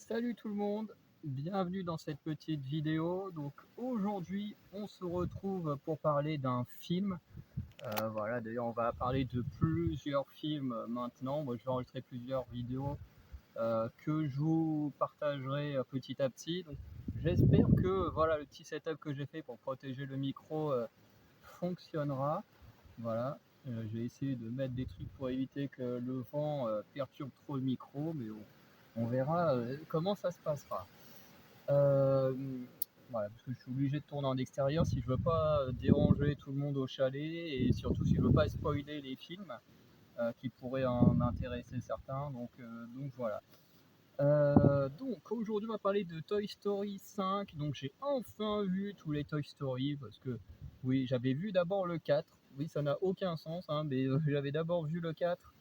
Salut tout le monde, bienvenue dans cette petite vidéo. Donc aujourd'hui, on se retrouve pour parler d'un film. Voilà, d'ailleurs, on va parler de plusieurs films maintenant. Moi, je vais enregistrer plusieurs vidéos que je vous partagerai petit à petit. Donc, j'espère que voilà, le petit setup que j'ai fait pour protéger le micro fonctionnera. Voilà, j'ai essayé de mettre des trucs pour éviter que le vent perturbe trop le micro, mais on verra comment ça se passera. Euh, voilà, parce que je suis obligé de tourner en extérieur si je veux pas déranger tout le monde au chalet et surtout si je veux pas spoiler les films qui pourraient en intéresser certains. Donc voilà. Donc aujourd'hui on va parler de Toy Story 5. Donc j'ai enfin vu tous les Toy Story parce que oui, j'avais vu d'abord le 4. Oui, ça n'a aucun sens, hein, mais j'avais d'abord vu le 4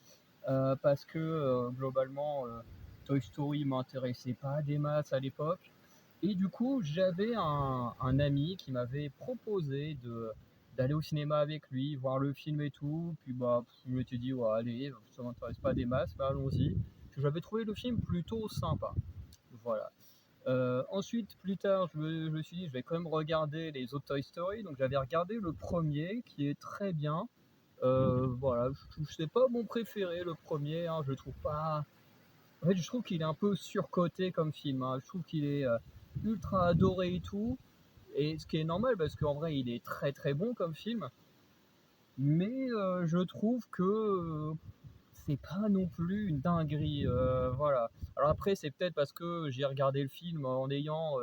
parce que globalement Toy Story m'intéressait pas des masses à l'époque. Et du coup, j'avais un ami qui m'avait proposé d'aller au cinéma avec lui, voir le film et tout. Puis bah, je m'étais dit, ouais, allez, ça m'intéresse pas des masses, bah, allons-y. J'avais trouvé le film plutôt sympa. Voilà. Ensuite, plus tard, je me suis dit, je vais quand même regarder les autres Toy Story. Donc j'avais regardé le premier, qui est très bien. Voilà, c'est pas mon préféré, le premier, hein, je le trouve pas. En fait, je trouve qu'il est un peu surcoté comme film, hein. Je trouve qu'il est ultra adoré et tout. Et ce qui est normal parce qu'en vrai, il est très très bon comme film. Mais je trouve que c'est pas non plus une dinguerie. Voilà. Alors après, c'est peut-être parce que j'ai regardé le film en ayant,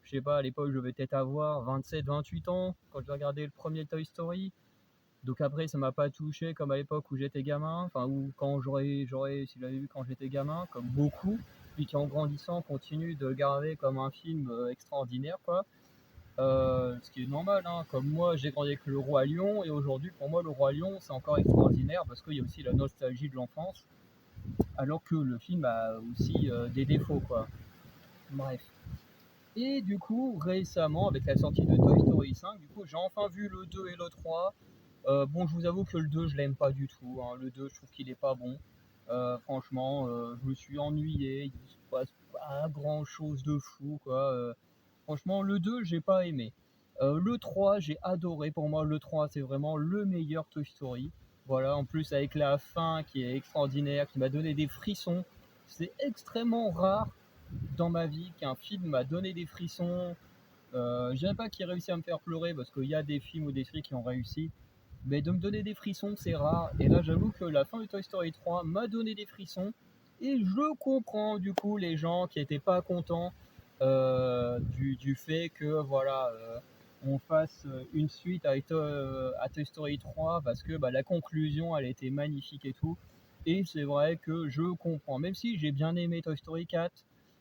je sais pas, à l'époque, je devais peut-être avoir 27-28 ans quand j'ai regardé le premier Toy Story. Donc après, ça m'a pas touché comme à l'époque où j'étais gamin, enfin, ou quand si j'avais vu quand j'étais gamin, comme beaucoup, puis qui en grandissant continue de le garder comme un film extraordinaire, quoi. Ce qui est normal, hein. Comme moi, j'ai grandi avec le Roi Lion, et aujourd'hui, pour moi, le Roi Lion, c'est encore extraordinaire parce qu'il y a aussi la nostalgie de l'enfance, alors que le film a aussi des défauts, quoi. Bref. Et du coup, récemment, avec la sortie de Toy Story 5, du coup, j'ai enfin vu le 2 et le 3. Bon, je vous avoue que le 2, je l'aime pas du tout, hein. Le 2, je trouve qu'il est pas bon. Franchement, je me suis ennuyé. Il se passe pas grand chose de fou, quoi. Franchement, le 2, j'ai pas aimé. Le 3, j'ai adoré. Pour moi, le 3, c'est vraiment le meilleur Toy Story. Voilà, en plus, avec la fin qui est extraordinaire, qui m'a donné des frissons. C'est extrêmement rare dans ma vie qu'un film m'a donné des frissons. Je dirais pas qu'il a réussi à me faire pleurer parce qu'il y a des films ou des séries qui ont réussi, mais de me donner des frissons, c'est rare. Et là, j'avoue que la fin de Toy Story 3 m'a donné des frissons. Et je comprends du coup les gens qui n'étaient pas contents du fait que voilà, on fasse une suite à Toy Story 3 parce que bah, la conclusion elle était magnifique et tout. Et c'est vrai que je comprends, même si j'ai bien aimé Toy Story 4,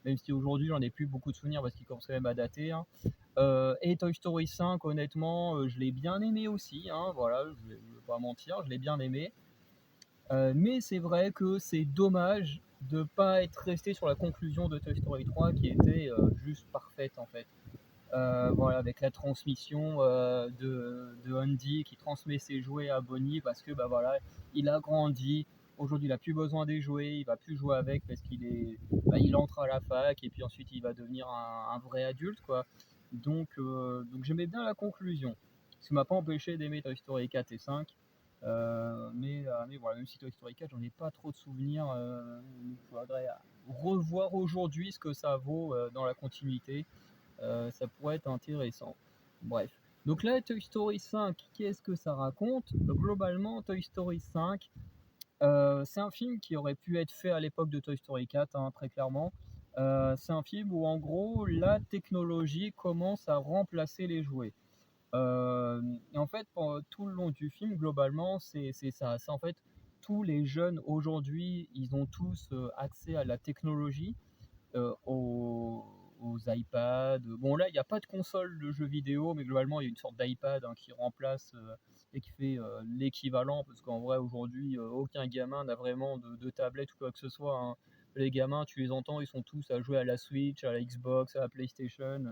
même si aujourd'hui j'en ai plus beaucoup de souvenirs parce qu'il commence quand même à dater, hein. Et Toy Story 5, honnêtement, je l'ai bien aimé aussi, hein, voilà, je vais pas mentir, je l'ai bien aimé. Mais c'est vrai que c'est dommage de pas être resté sur la conclusion de Toy Story 3 qui était juste parfaite en fait. Voilà, avec la transmission de Andy qui transmet ses jouets à Bonnie parce que bah voilà, il a grandi. Aujourd'hui, il a plus besoin des jouets, il va plus jouer avec parce il entre à la fac et puis ensuite il va devenir un vrai adulte, quoi. Donc j'aimais bien la conclusion. Ce qui m'a pas empêché d'aimer Toy Story 4 et 5. Mais voilà, même si Toy Story 4, j'en ai pas trop de souvenirs. Il faudrait revoir aujourd'hui ce que ça vaut dans la continuité. Ça pourrait être intéressant. Bref. Donc là, Toy Story 5, qu'est-ce que ça raconte? Globalement, Toy Story 5, c'est un film qui aurait pu être fait à l'époque de Toy Story 4, hein, très clairement. C'est un film où en gros la technologie commence à remplacer les jouets. Et en fait, pour tout le long du film, globalement, c'est ça. C'est en fait tous les jeunes aujourd'hui, ils ont tous accès à la technologie, aux iPads. Bon, là, il n'y a pas de console de jeux vidéo, mais globalement, il y a une sorte d'iPad hein, qui remplace et qui fait l'équivalent, parce qu'en vrai, aujourd'hui, aucun gamin n'a vraiment de tablette ou quoi que ce soit, hein. Les gamins, tu les entends, ils sont tous à jouer à la Switch, à la Xbox, à la PlayStation.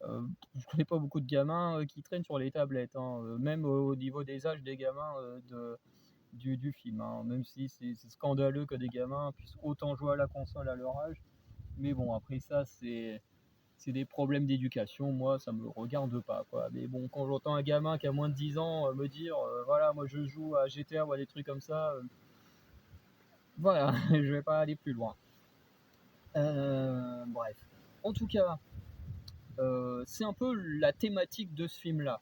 Je connais pas beaucoup de gamins qui traînent sur les tablettes, hein, même au niveau des âges des gamins du film, hein, même si c'est scandaleux que des gamins puissent autant jouer à la console à leur âge. Mais bon, après ça, c'est des problèmes d'éducation. Moi, ça me regarde pas, quoi. Mais bon, quand j'entends un gamin qui a moins de 10 ans me dire, voilà, moi je joue à GTA ou à des trucs comme ça, voilà, je vais pas aller plus loin. Bref. En tout cas, c'est un peu la thématique de ce film-là.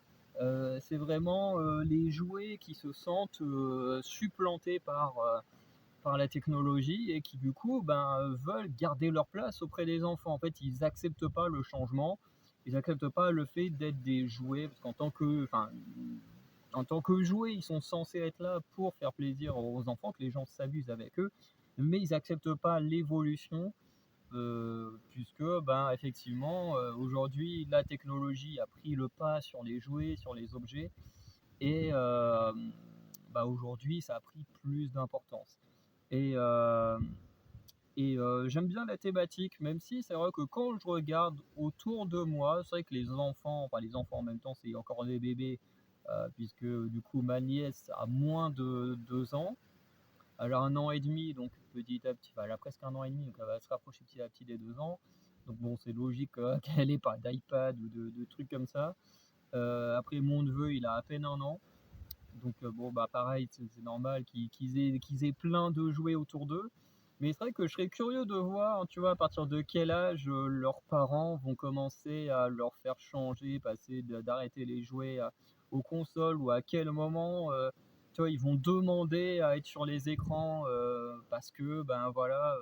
C'est vraiment les jouets qui se sentent supplantés par la technologie et qui du coup veulent garder leur place auprès des enfants. En fait, ils acceptent pas le changement, ils acceptent pas le fait d'être des jouets, parce qu'en tant que, enfin, en tant que jouets, ils sont censés être là pour faire plaisir aux enfants, que les gens s'amusent avec eux, mais ils acceptent pas l'évolution puisque effectivement aujourd'hui la technologie a pris le pas sur les jouets, sur les objets et aujourd'hui ça a pris plus d'importance. Et, j'aime bien la thématique, même si c'est vrai que quand je regarde autour de moi, c'est vrai que les enfants en même temps c'est encore des bébés, puisque du coup ma nièce a moins de 2 ans. Elle a 1 an et demi, donc petit à petit, enfin, elle a presque 1 an et demi, donc elle va se rapprocher petit à petit des 2 ans. Donc bon, c'est logique qu'elle ait pas d'iPad ou de trucs comme ça. Après, mon neveu, il a à peine 1 an. Donc bon, bah pareil, c'est normal qu'ils aient plein de jouets autour d'eux. Mais c'est vrai que je serais curieux de voir, tu vois, à partir de quel âge leurs parents vont commencer à leur faire changer, d'arrêter les jouets aux consoles, ou à quel moment, tu vois, ils vont demander à être sur les écrans parce que, ben voilà,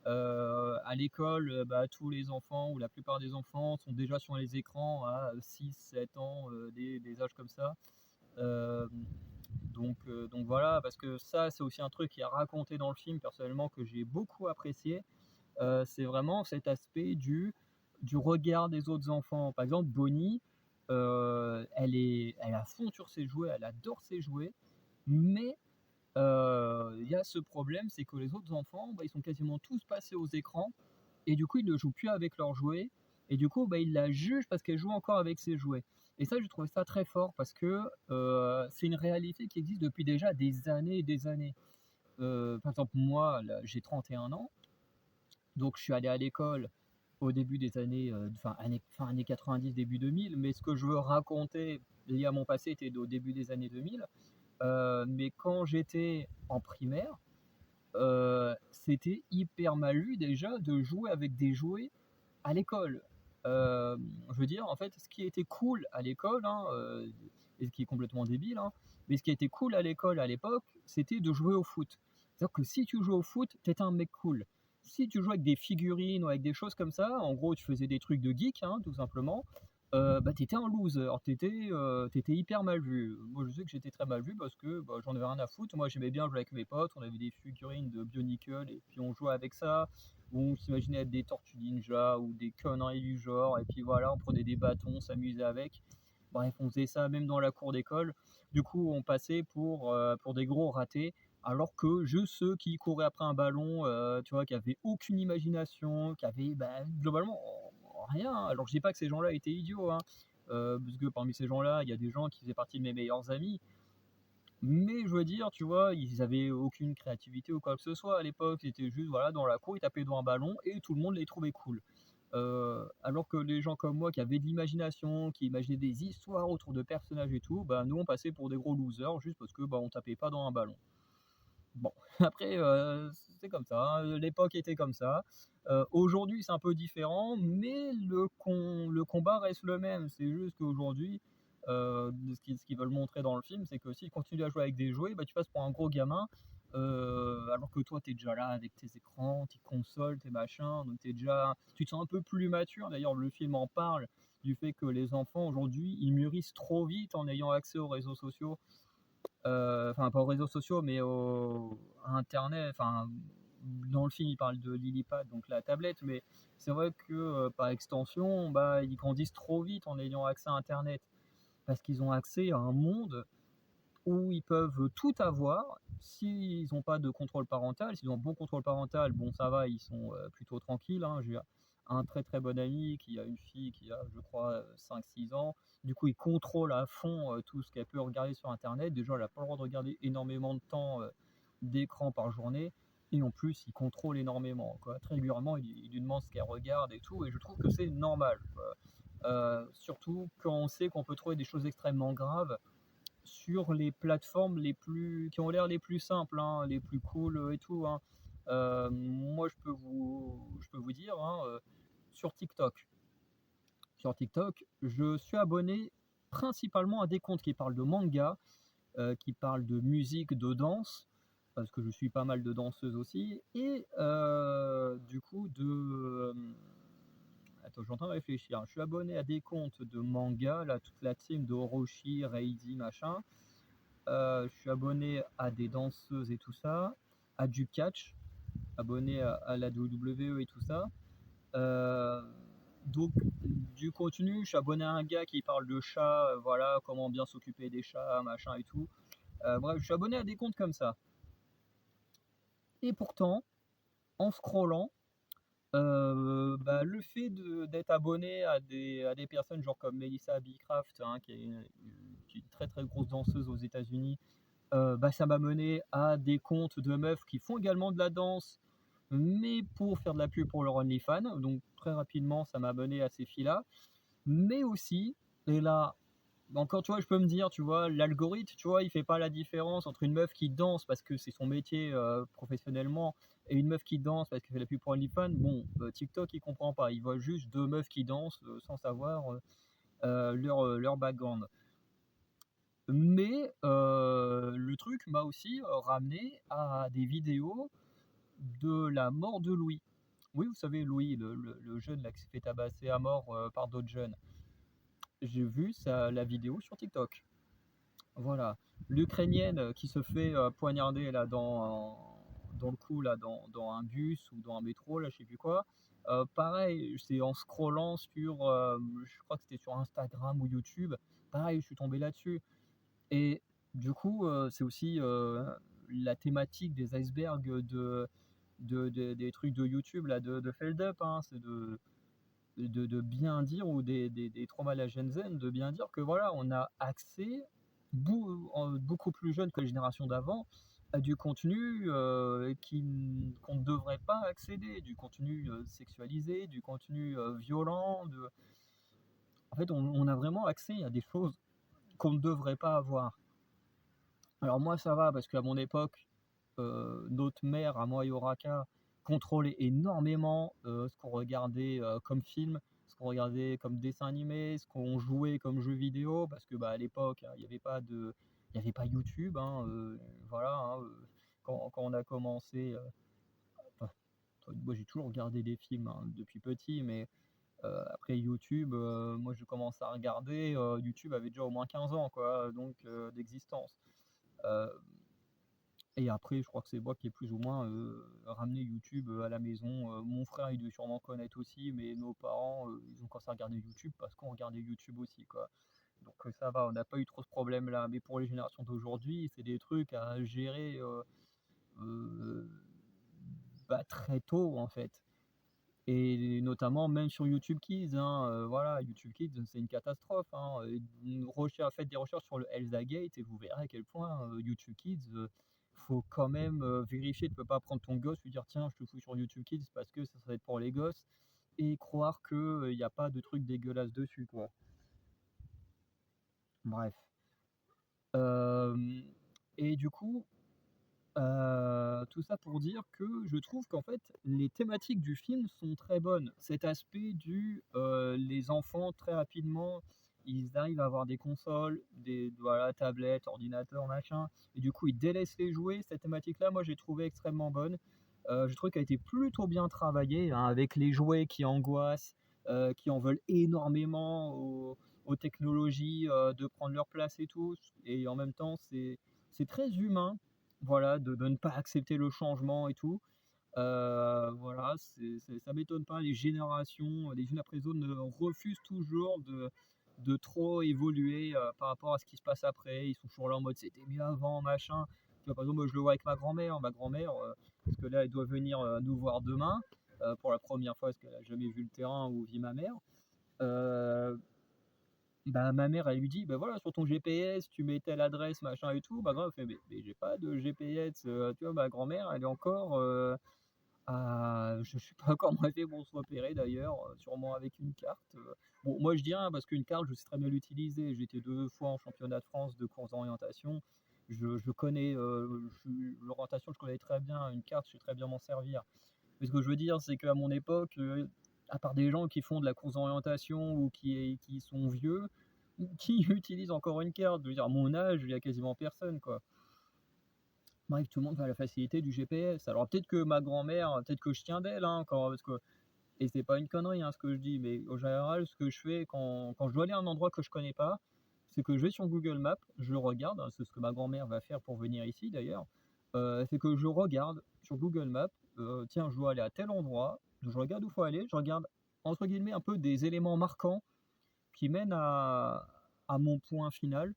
à l'école, tous les enfants ou la plupart des enfants sont déjà sur les écrans à 6 7 ans, des âges comme ça. Euh, donc voilà, parce que ça, c'est aussi un truc qui est raconté dans le film, personnellement, que j'ai beaucoup apprécié. C'est vraiment cet aspect du regard des autres enfants. Par exemple, Bonnie, elle a fond sur ses jouets, elle adore ses jouets, mais il y a ce problème, c'est que les autres enfants, ils sont quasiment tous passés aux écrans, et du coup, ils ne jouent plus avec leurs jouets, et du coup, ils la jugent parce qu'elle joue encore avec ses jouets. Et ça, je trouve ça très fort parce que c'est une réalité qui existe depuis déjà des années et des années. Par exemple, moi, là, j'ai 31 ans, donc je suis allé à l'école au début des années, fin années 90, début 2000, mais ce que je veux raconter lié à mon passé était au début des années 2000. Mais quand j'étais en primaire, c'était hyper mal vu déjà de jouer avec des jouets à l'école. Je veux dire, en fait, ce qui était cool à l'école, hein, et ce qui est complètement débile, hein, mais ce qui était cool à l'école à l'époque, c'était de jouer au foot. C'est-à-dire que si tu jouais au foot, t'étais un mec cool. Si tu jouais avec des figurines ou avec des choses comme ça, en gros, tu faisais des trucs de geek, hein, tout simplement, t'étais un loser, t'étais hyper mal vu. Moi, je sais que j'étais très mal vu parce que j'en avais rien à foutre. Moi, j'aimais bien jouer avec mes potes, on avait des figurines de Bionicle et puis on jouait avec ça. On s'imaginait être des tortues ninja ou des conneries du genre, et puis voilà, on prenait des bâtons, on s'amusait avec. Bref, on faisait ça même dans la cour d'école. Du coup, on passait pour des gros ratés, alors que juste ceux qui couraient après un ballon, tu vois, qui avaient aucune imagination, qui avaient globalement rien, hein. Alors je dis pas que ces gens-là étaient idiots, hein, parce que parmi ces gens-là, il y a des gens qui faisaient partie de mes meilleurs amis, mais je veux dire, tu vois, ils avaient aucune créativité ou quoi que ce soit à l'époque. C'était juste, voilà, dans la cour, ils tapaient dans un ballon et tout le monde les trouvait cool. Alors que les gens comme moi qui avaient de l'imagination, qui imaginaient des histoires autour de personnages et tout, nous on passait pour des gros losers juste parce que on tapait pas dans un ballon. Bon, après, c'est comme ça, hein, l'époque était comme ça. Aujourd'hui, c'est un peu différent, mais le combat reste le même. C'est juste qu'aujourd'hui, ce qu'ils veulent montrer dans le film, c'est que s'ils continuent à jouer avec des jouets, tu passes pour un gros gamin, alors que toi, tu es déjà là avec tes écrans, tes consoles, tes machins, donc tu te sens un peu plus mature. D'ailleurs, le film en parle du fait que les enfants aujourd'hui, ils mûrissent trop vite en ayant accès aux réseaux sociaux. Enfin, pas aux réseaux sociaux, mais à internet. Enfin, dans le film, il parle de Lilipad, donc la tablette, mais c'est vrai que par extension, ils grandissent trop vite en ayant accès à internet, parce qu'ils ont accès à un monde où ils peuvent tout avoir. S'ils n'ont pas de contrôle parental, s'ils ont un bon contrôle parental, bon, ça va, ils sont plutôt tranquilles, hein. J'ai un très très bon ami qui a une fille qui a, je crois, 5 6 ans. Du coup, il contrôle à fond tout ce qu'elle peut regarder sur internet. Déjà, elle n'a pas le droit de regarder énormément de temps d'écran par journée. et en plus, il contrôle énormément, quoi. Très régulièrement, il lui demande ce qu'elle regarde et tout, et je trouve que c'est normal, quoi. Surtout quand on sait qu'on peut trouver des choses extrêmement graves sur les plateformes les plus qui ont l'air les plus simples, hein, les plus cool, et tout, hein. Moi, je peux vous dire, hein, sur TikTok. Sur TikTok, je suis abonné principalement à des comptes qui parlent de manga, qui parlent de musique, de danse, parce que je suis pas mal de danseuses aussi, et du coup attends, je suis en train de réfléchir. Je suis abonné à des comptes de manga, là, toute la team de Orochi, Reidi, machin. Je suis abonné à des danseuses et tout ça, à du catch, abonné à la WWE et tout ça. Euh, donc, du contenu, je suis abonné à un gars qui parle de chats, voilà, comment bien s'occuper des chats, machin et tout. Bref, je suis abonné à des comptes comme ça. Et pourtant, en scrollant, bah, le fait d'être abonné à des personnes genre comme Melissa Bicraft, hein, qui est une très très grosse danseuse aux États-Unis, bah, ça m'a mené à des comptes de meufs qui font également de la danse, mais pour faire de la pub pour leur OnlyFans. Donc très rapidement, ça m'a mené à ces filles-là. Mais aussi, et là, encore, tu vois, je peux me dire, tu vois, l'algorithme, tu vois, il fait pas la différence entre une meuf qui danse parce que c'est son métier professionnellement et une meuf qui danse parce qu'elle fait la pub pour OnlyFans. Bon, TikTok, il comprend pas. Il voit juste deux meufs qui dansent sans savoir leur background. Mais le truc m'a aussi ramené à des vidéos de la mort de Louis. Oui, vous savez, Louis, le jeune là, qui s'est fait tabasser à mort par d'autres jeunes. J'ai vu la vidéo sur TikTok. Voilà. L'Ukrainienne qui se fait poignarder là, dans le cou, là, dans un bus ou dans un métro, là, je sais plus quoi. Pareil, c'est en scrollant sur, je crois que c'était sur Instagram ou YouTube. Pareil, je suis tombé là-dessus. Et du coup, c'est aussi la thématique des icebergs des trucs de YouTube, là, de Feld Up, hein, c'est de bien dire, ou des traumas la Gen Z, de bien dire que voilà, on a accès, beaucoup plus jeune que les générations d'avant, à du contenu qu'on ne devrait pas accéder, du contenu sexualisé, du contenu violent. En fait, on a vraiment accès à des choses qu'on ne devrait pas avoir. Alors moi ça va parce qu'à mon époque, notre mère à moi et au Raqqa contrôlait énormément, ce qu'on regardait, comme film, ce qu'on regardait comme dessin animé, ce qu'on jouait comme jeu vidéo, parce que, bah, à l'époque, hein, il y avait pas YouTube, hein, voilà, hein, quand on a commencé, enfin, moi j'ai toujours regardé des films, hein, depuis petit, mais après YouTube, moi je commence à regarder, YouTube avait déjà au moins 15 ans, quoi, donc d'existence. Heu et après, je crois que c'est moi qui ai plus ou moins ramené YouTube à la maison. Mon frère, il doit sûrement connaître aussi, mais nos parents, ils ont commencé à regarder YouTube parce qu'on regardait YouTube aussi, quoi. Donc ça va, on n'a pas eu trop ce problème-là. Mais pour les générations d'aujourd'hui, c'est des trucs à gérer euh, bah, très tôt, en fait. Et notamment même sur YouTube Kids, hein, voilà, YouTube Kids, c'est une catastrophe, hein. Faites des recherches sur le Elsa Gate et vous verrez à quel point YouTube Kids, faut quand même vérifier. Tu peux pas prendre ton gosse, lui dire tiens, je te fous sur YouTube Kids parce que ça va être pour les gosses, et croire que il n'y a pas de trucs dégueulasses dessus, quoi. Bref. Euh, et du coup, tout ça pour dire que je trouve qu'en fait, les thématiques du film sont très bonnes. Cet aspect les enfants très rapidement, ils arrivent à avoir des consoles, des voilà, tablettes, ordinateurs, machin, et du coup ils délaissent les jouets. Cette thématique-là, moi j'ai trouvé extrêmement bonne. Je trouve qu'elle a été plutôt bien travaillée, hein, avec les jouets qui angoissent, qui en veulent énormément aux technologies de prendre leur place et tout. Et en même temps, c'est très humain, voilà, de ne pas accepter le changement et tout. Voilà, ça m'étonne pas, les générations, les unes après les autres, refusent toujours de trop évoluer par rapport à ce qui se passe après. Ils sont toujours là en mode c'était mieux avant, machin. Tu vois, par exemple, moi je le vois avec ma grand-mère. Ma grand-mère, parce que là, elle doit venir nous voir demain pour la première fois, parce qu'elle a jamais vu le terrain où vit ma mère. Euh, Bah, ma mère, elle lui dit: «Bah, voilà, sur ton GPS, tu mets telle adresse, machin et tout». Ma grand-mère fait: «Mais j'ai pas de GPS», tu vois? Ma grand-mère, elle est encore, je sais pas comment elle fait pour se repérer d'ailleurs, sûrement avec une carte. Bon, moi je dis rien parce qu'une carte, je sais très bien l'utiliser. J'ai été 2 fois en championnat de France de course d'orientation. Je connais, l'orientation, je connais très bien. Une carte, je sais très bien m'en servir. Mais ce que je veux dire, c'est qu'à mon époque, à part des gens qui font de la course d'orientation ou qui sont vieux, qui utilisent encore une carte? Je veux dire, à mon âge, il y a quasiment personne, quoi. Bref, tout le monde va à la facilité du GPS. Alors peut-être que ma grand-mère, peut-être que je tiens d'elle, hein, quand parce que et c'est pas une connerie, hein, ce que je dis, mais au général, ce que je fais quand je dois aller à un endroit que je connais pas, c'est que je vais sur Google Maps, je regarde, hein, c'est ce que ma grand-mère va faire pour venir ici d'ailleurs, c'est que je regarde sur Google Maps, tiens, je dois aller à tel endroit, je regarde où il faut aller, je regarde entre guillemets un peu des éléments marquants qui mènent à mon point final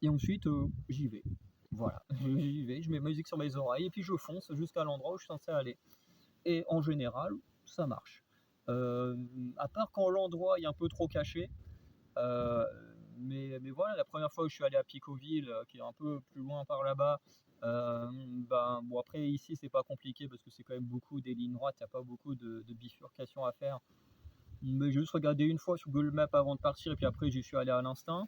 et ensuite, j'y vais. Voilà, j'y vais, je mets ma musique sur mes oreilles et puis je fonce jusqu'à l'endroit où je suis censé aller et en général, ça marche. À part quand l'endroit est un peu trop caché, heu, mais voilà, la première fois où je suis allé à Picauville, qui est un peu plus loin par là-bas, ben, bon après ici c'est pas compliqué parce que c'est quand même beaucoup des lignes droites, il y a pas beaucoup de bifurcations à faire. Mais j'ai juste regardé une fois sur Google Maps avant de partir et puis après j'y suis allé à l'instinct.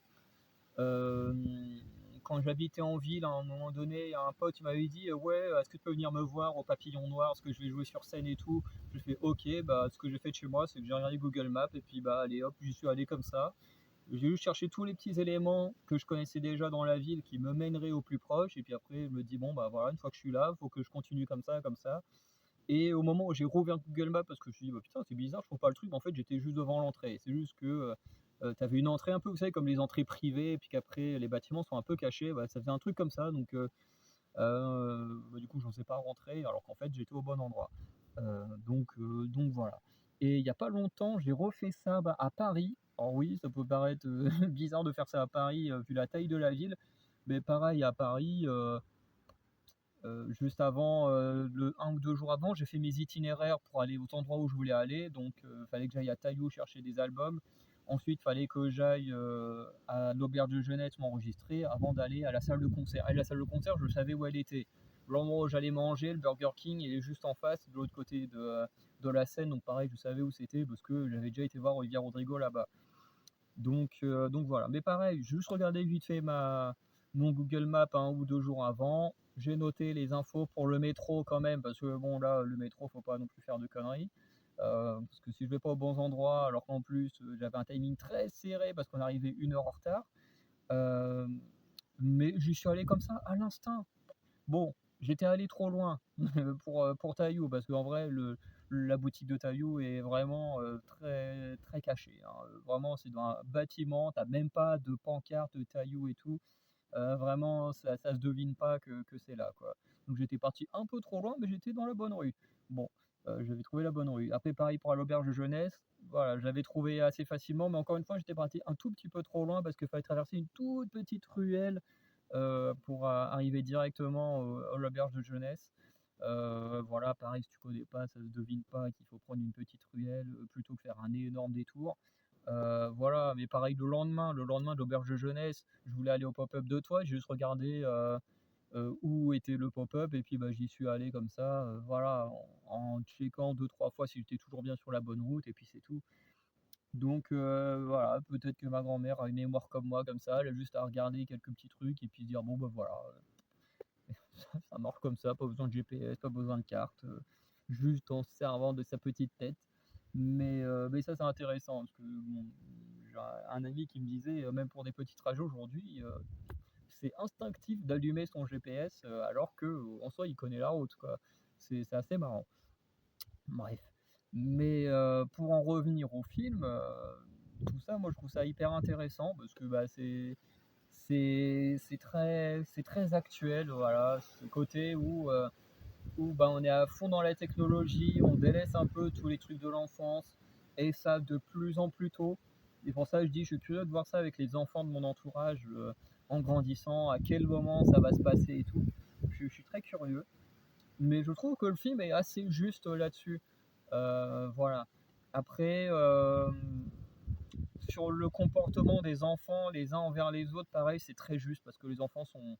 Quand j'habitais en ville, à un moment donné, il y a un pote, il m'avait dit: «Ouais, est-ce que tu peux venir me voir au Papillon Noir? Parce que je vais jouer sur scène et tout». J'ai fait: «OK». Bah, ce que j'ai fait de chez moi, c'est que j'ai regardé Google Maps et puis, bah, allez hop, j'y suis allé comme ça. J'ai juste cherché tous les petits éléments que je connaissais déjà dans la ville qui me mèneraient au plus proche et puis après je me dis: «Bon, bah, voilà, une fois que je suis là, il faut que je continue comme ça». Et au moment où j'ai rouvert Google Maps parce que je me suis dit: «Bah, putain, c'est bizarre, je trouve pas le truc». En fait, j'étais juste devant l'entrée. C'est juste que, tu avais une entrée un peu, vous savez, comme les entrées privées et puis qu'après les bâtiments sont un peu cachés. Bah, ça faisait un truc comme ça donc bah, du coup, je n'osais pas rentrer alors qu'en fait, j'étais au bon endroit. Donc voilà. Et il y a pas longtemps, j'ai refait ça, bah, à Paris. Alors oui, ça peut paraître, bizarre de faire ça à Paris, vu la taille de la ville, mais pareil à Paris, juste avant, le 1 ou 2 jours avant, j'ai fait mes itinéraires pour aller aux endroits où je voulais aller. Donc, fallait que j'aille à Taillou chercher des albums. Ensuite, fallait que j'aille, à l'auberge de jeunesse m'enregistrer avant d'aller à la salle de concert. Et la salle de concert, je savais où elle était. L'endroit où j'allais manger, le Burger King, il est juste en face, de l'autre côté de la Seine. Donc pareil, je savais où c'était parce que j'avais déjà été voir Olivia Rodrigo là-bas. Donc voilà. Mais pareil, j'ai juste regardé vite fait mon Google Maps 1 ou 2 jours avant. J'ai noté les infos pour le métro quand même, parce que bon là, le métro, faut pas non plus faire de conneries. Parce que si je vais pas aux bons endroits, alors qu'en plus j'avais un timing très serré parce qu'on arrivait 1 heure en retard. euh, mais j'y suis allé comme ça à l'instinct. Bon, j'étais allé trop loin pour Taillou, parce qu'en vrai, la boutique de Taillou est vraiment très, très cachée, hein. Vraiment, c'est dans un bâtiment, t'as même pas de pancarte Taillou et tout. Vraiment, ça se devine pas que c'est là, quoi. Donc j'étais parti un peu trop loin, mais j'étais dans la bonne rue. Bon, j'avais trouvé la bonne rue. Après, pareil pour l'auberge de jeunesse, voilà, je l'avais trouvé assez facilement, mais encore une fois, j'étais parti un tout petit peu trop loin parce qu'il fallait traverser une toute petite ruelle pour arriver directement à l'auberge de jeunesse. Voilà, pareil, si tu connais pas, ça se devine pas qu'il faut prendre une petite ruelle plutôt que faire un énorme détour. Voilà, mais pareil le lendemain de l'auberge de jeunesse, je voulais aller au pop-up de toi, j'ai juste regardé où était le pop-up et puis bah, j'y suis allé comme ça, voilà, en checkant 2 3 fois si j'étais toujours bien sur la bonne route et puis c'est tout. Donc voilà, peut-être que ma grand-mère a une mémoire comme moi, comme ça, elle a juste à regarder quelques petits trucs et puis dire: «Bon, bah, voilà, ça marche comme ça, pas besoin de GPS, pas besoin de carte, juste en se servant de sa petite tête». Mais ça, c'est intéressant parce que bon, j'ai un ami qui me disait, même pour des petits trajets aujourd'hui, c'est instinctif d'allumer son GPS, alors qu'en soi, il connaît la route, quoi. C'est assez marrant. Bref. Mais pour en revenir au film, tout ça, moi, je trouve ça hyper intéressant parce que, bah, c'est très actuel, voilà. Ce côté où, bah, on est à fond dans la technologie, on délaisse un peu tous les trucs de l'enfance et ça de plus en plus tôt. Et pour ça, je dis, je suis curieux de voir ça avec les enfants de mon entourage, en grandissant, à quel moment ça va se passer et tout. Je suis très curieux, mais je trouve que le film est assez juste là-dessus. Voilà. Après, sur le comportement des enfants les uns envers les autres, pareil, c'est très juste parce que les enfants sont,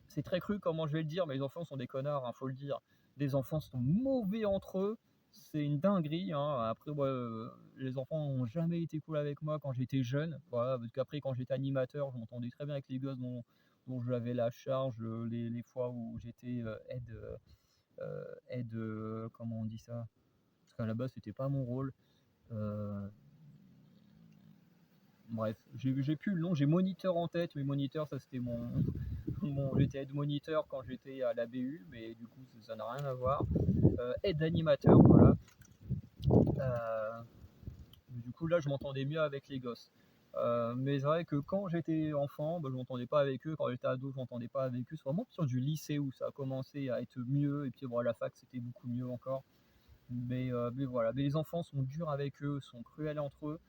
c'est très cru comment je vais le dire, mais les enfants sont des connards, hein, faut le dire. Les enfants sont mauvais entre eux, c'est une dinguerie, hein. Après, ouais, les enfants n'ont jamais été cool avec moi quand j'étais jeune, voilà, parce qu'après, quand j'étais animateur, je m'entendais très bien avec les gosses dont j'avais la charge, les fois où j'étais aide, comment on dit ça? Parce qu'à la base, c'était pas mon rôle. Euh, Bref, j'ai plus le nom, j'ai moniteur en tête, mais moniteur, ça c'était j'étais aide moniteur quand j'étais à la BU, mais du coup ça n'a rien à voir. Aide animateur, voilà. Euh, du coup là je m'entendais mieux avec les gosses. Mais c'est vrai que quand j'étais enfant, bah, je m'entendais pas avec eux, quand j'étais ado, je m'entendais pas avec eux. C'est vraiment sur du lycée où ça a commencé à être mieux, et puis bon, à la fac c'était beaucoup mieux encore. Mais voilà, mais les enfants sont durs avec eux, sont cruels entre eux.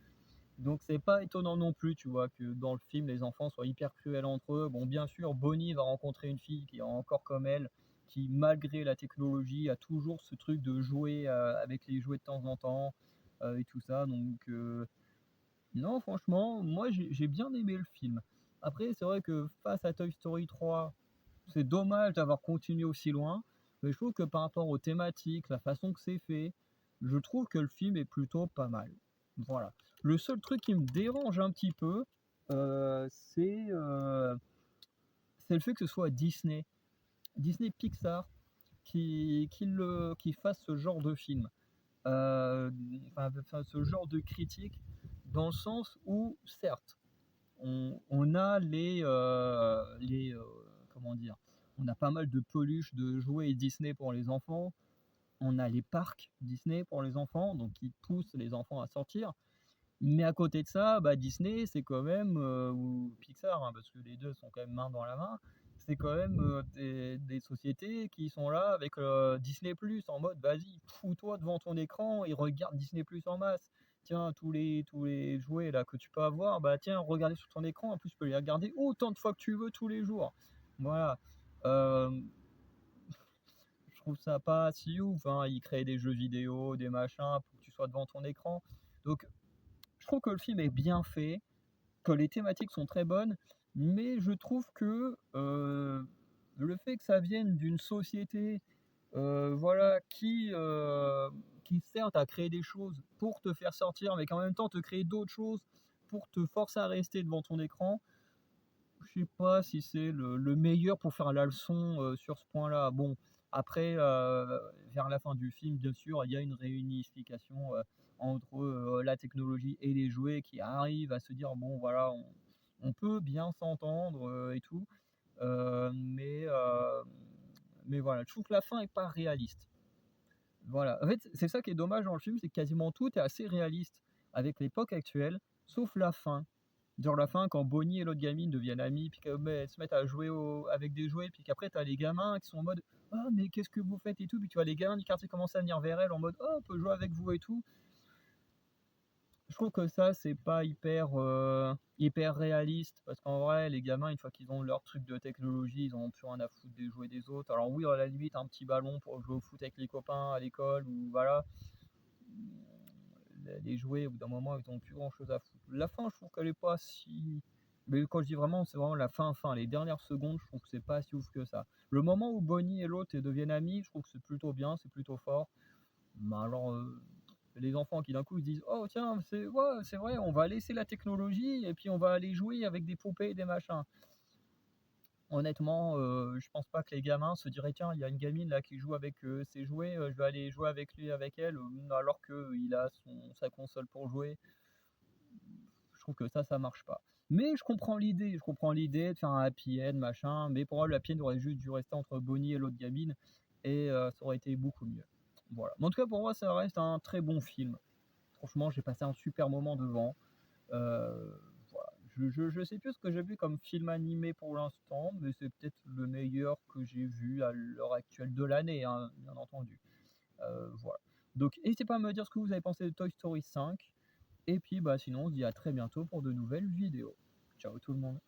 Donc c'est pas étonnant non plus, tu vois, que dans le film, les enfants soient hyper cruels entre eux. Bon, bien sûr, Bonnie va rencontrer une fille qui est encore comme elle, qui, malgré la technologie, a toujours ce truc de jouer avec les jouets de temps en temps et tout ça. Donc, non, franchement, moi, j'ai bien aimé le film. Après, c'est vrai que face à Toy Story 3, c'est dommage d'avoir continué aussi loin, mais je trouve que par rapport aux thématiques, la façon que c'est fait, je trouve que le film est plutôt pas mal. Voilà. Le seul truc qui me dérange un petit peu, euh, c'est euh, c'est le fait que ce soit Disney, Disney Pixar, qui fasse ce genre de film. Enfin, ce genre de critique, dans le sens où, certes, on a comment dire, on a pas mal de peluches, de jouets Disney pour les enfants. On a les parcs Disney pour les enfants, donc qui poussent les enfants à sortir. Mais à côté de ça, bah, Disney, c'est quand même, ou Pixar, hein, parce que les deux sont quand même main dans la main, c'est quand même des sociétés qui sont là avec Disney Plus en mode vas-y, fous-toi devant ton écran et regarde Disney Plus en masse. Tiens, tous les jouets là que tu peux avoir, bah tiens, regardez sur ton écran, en plus tu peux les regarder autant de fois que tu veux tous les jours. Voilà. Euh, je trouve ça pas si ouf, hein. Ils créent des jeux vidéo, des machins pour que tu sois devant ton écran. Donc je trouve que le film est bien fait, que les thématiques sont très bonnes, mais je trouve que le fait que ça vienne d'une société voilà, qui certes a créé des choses pour te faire sortir, mais qu'en même temps te créer d'autres choses pour te forcer à rester devant ton écran, je sais pas si c'est le meilleur pour faire la leçon sur ce point-là. Bon, après, vers la fin du film, bien sûr, il y a une réunification entre la technologie et les jouets qui arrivent à se dire, bon, voilà, on peut bien s'entendre et tout. Euh, mais, euh, mais voilà, je trouve que la fin est pas réaliste. Voilà. En fait, c'est ça qui est dommage dans le film, c'est que quasiment tout est assez réaliste avec l'époque actuelle, sauf la fin. Genre la fin, quand Bonnie et l'autre gamine deviennent amies, puis qu'elles se mettent à jouer avec des jouets, puis qu'après t'as les gamins qui sont en mode «Ah mais qu'est-ce que vous faites?» et tout, puis tu vois les gamins du quartier commencer à venir vers elle en mode «Oh on peut jouer avec vous et tout». Je trouve que ça c'est pas hyper réaliste, parce qu'en vrai les gamins une fois qu'ils ont leur truc de technologie, ils ont plus rien à foutre des jouets des autres. Alors oui, à la limite un petit ballon pour jouer au foot avec les copains à l'école, ou voilà, les jouets, au bout d'un moment, ils n'ont plus grand chose à foutre. La fin, je trouve qu'elle est pas si. Mais quand je dis vraiment, c'est vraiment la fin. Les dernières secondes, je trouve que c'est pas si ouf que ça. Le moment où Bonnie et l'autre deviennent amis, je trouve que c'est plutôt bien, c'est plutôt fort. Mais alors, les enfants qui d'un coup ils disent oh tiens, c'est ouais, c'est vrai, on va laisser la technologie et puis on va aller jouer avec des poupées et des machins. Honnêtement, je pense pas que les gamins se diraient tiens, il y a une gamine là qui joue avec ses jouets, je vais aller jouer avec lui, avec elle, alors qu'il a sa console pour jouer. Je trouve que ça marche pas. Mais je comprends l'idée de faire un happy end, machin, mais pour moi, le happy end aurait juste dû rester entre Bonnie et l'autre gamine, et ça aurait été beaucoup mieux. Voilà. Mais en tout cas, pour moi, ça reste un très bon film. Franchement, j'ai passé un super moment devant. Euh, voilà. Je sais plus ce que j'ai vu comme film animé pour l'instant, mais c'est peut-être le meilleur que j'ai vu à l'heure actuelle de l'année, hein, bien entendu. Voilà. Donc, n'hésitez pas à me dire ce que vous avez pensé de Toy Story 5. Et puis, bah, sinon, on se dit à très bientôt pour de nouvelles vidéos. Ciao tout le monde.